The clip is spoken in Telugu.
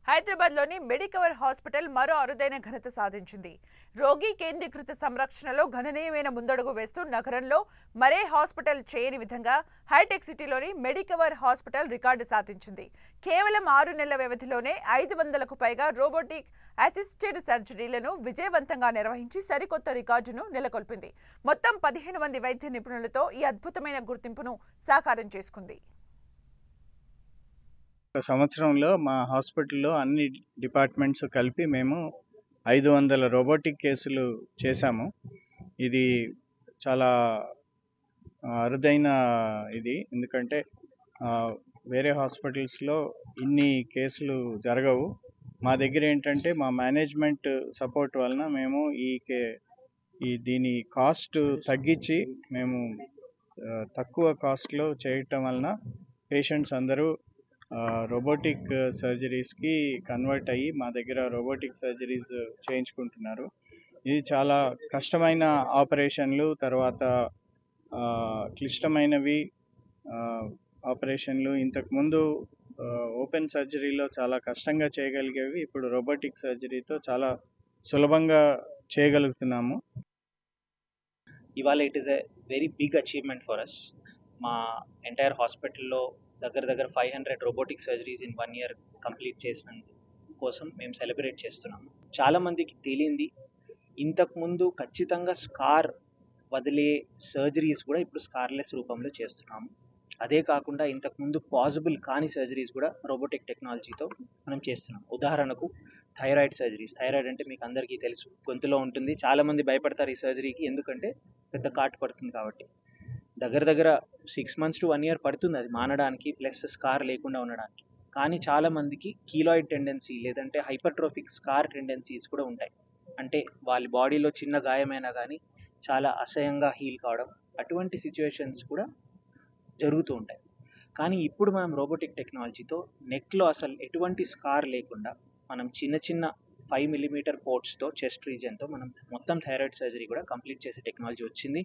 హైదరాబాద్లోని మెడికవర్ హాస్పిటల్ మరో అరుదైన ఘనత సాధించింది. రోగి కేంద్రీకృత సంరక్షణలో గణనీయమైన ముందడుగు వేస్తూ నగరంలో మరే హాస్పిటల్ చేయని విధంగా హైటెక్ సిటీలోని మెడికవర్ హాస్పిటల్ రికార్డు సాధించింది. కేవలం 6 నెలల వ్యవధిలోనే 500కు పైగా రోబోటిక్ అసిస్టెడ్ సర్జరీలను విజయవంతంగా నిర్వహించి సరికొత్త రికార్డును నెలకొల్పింది. మొత్తం 15 మంది వైద్య నిపుణులతో ఈ అద్భుతమైన గుర్తింపును సాకారం చేసుకుంది. సంవత్సరంలో మా హాస్పిటల్లో అన్ని డిపార్ట్మెంట్స్ కలిపి మేము 500 రోబోటిక్ కేసులు చేశాము. ఇది చాలా అరుదైన ఇది. ఎందుకంటే వేరే హాస్పిటల్స్లో ఇన్ని కేసులు జరగవు. మా దగ్గర ఏంటంటే మా మేనేజ్మెంట్ సపోర్ట్ వలన మేము దీని కాస్ట్ తగ్గించి మేము తక్కువ కాస్ట్లో చేయటం వలన పేషెంట్స్ అందరూ రోబోటిక్ సర్జరీస్కి కన్వర్ట్ అయ్యి మా దగ్గర రోబోటిక్ సర్జరీస్ చేయించుకుంటున్నారు. ఇది చాలా కష్టమైన ఆపరేషన్లు, తర్వాత క్లిష్టమైనవి ఆపరేషన్లు. ఇంతకుముందు ఓపెన్ సర్జరీలో చాలా కష్టంగా చేయగలిగేవి ఇప్పుడు రోబోటిక్ సర్జరీతో చాలా సులభంగా చేయగలుగుతున్నాము. ఇవాళ it is a very big achievement for us. మా ఎంటైర్ హాస్పిటల్లో దగ్గర 500 robotic surgeries in 1 year complete చేసిన కోసం మేము సెలబ్రేట్ చేస్తున్నాము. చాలామందికి తెలియంది ఇంతకుముందు ఖచ్చితంగా స్కార్ వదిలే సర్జరీస్ కూడా ఇప్పుడు స్కార్లెస్ రూపంలో చేస్తున్నాము. అదే కాకుండా ఇంతకుముందు పాసిబుల్ కాని సర్జరీస్ కూడా రోబోటిక్ టెక్నాలజీతో మనం చేస్తున్నాం. ఉదాహరణకు థైరాయిడ్ సర్జరీస్. థైరాయిడ్ అంటే మీకు అందరికీ తెలుసు, గొంతులో ఉంటుంది. చాలామంది భయపడతారు ఈ సర్జరీకి, ఎందుకంటే పెద్ద కాటు పడుతుంది కాబట్టి. దగ్గర 6 months to 1 year పడుతుంది అది మానడానికి, ప్లస్ స్కార్ లేకుండా ఉండడానికి. కానీ చాలామందికి కీలాయిడ్ టెండెన్సీ లేదంటే హైపర్ట్రోఫిక్ స్కార్ టెండెన్సీస్ కూడా ఉంటాయి. అంటే వాళ్ళ బాడీలో చిన్న గాయమైనా కానీ చాలా అసహ్యంగా హీల్ కావడం, అటువంటి సిచ్యువేషన్స్ కూడా జరుగుతూ ఉంటాయి. కానీ ఇప్పుడు మనం రోబోటిక్ టెక్నాలజీతో నెక్లో అసలు ఎటువంటి స్కార్ లేకుండా మనం చిన్న 5 mm పోర్ట్స్తో చెస్ట్ రీజియన్తో మనం మొత్తం థైరాయిడ్ సర్జరీ కూడా కంప్లీట్ చేసే టెక్నాలజీ వచ్చింది.